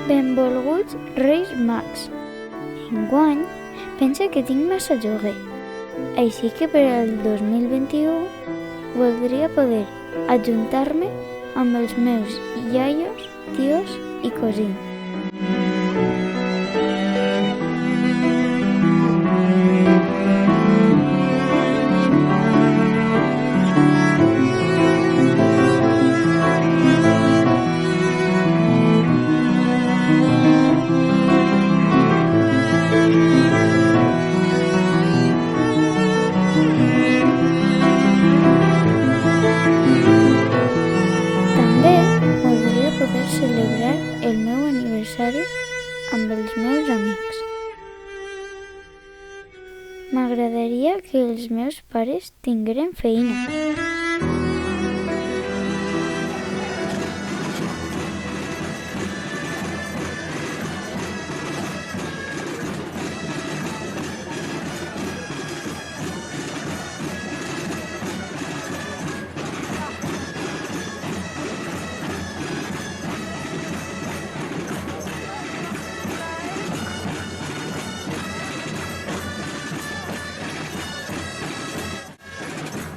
Benvolguts Reis Mags. Enguany pensa que tinc massa lloguer, així que per al 2021 voldria poder ajuntar-me amb els meus iaios, tios i cosins. També voldria poder celebrar el meu aniversari amb els meus amics. M'agradaria que els meus pares tingueren feina.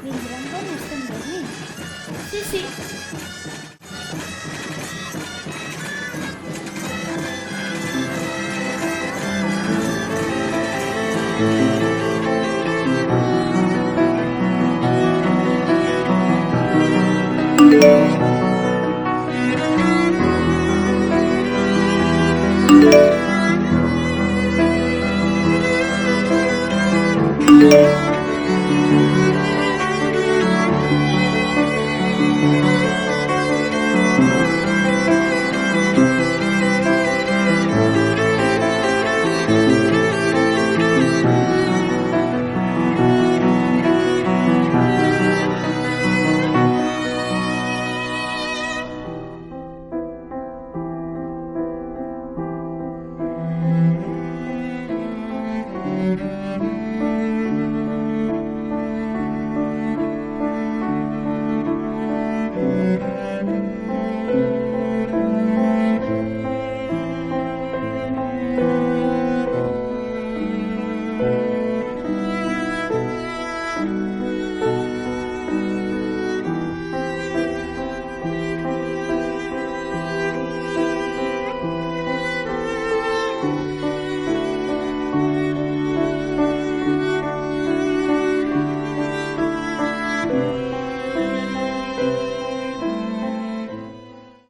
Vindran quan estem dormint. Sí.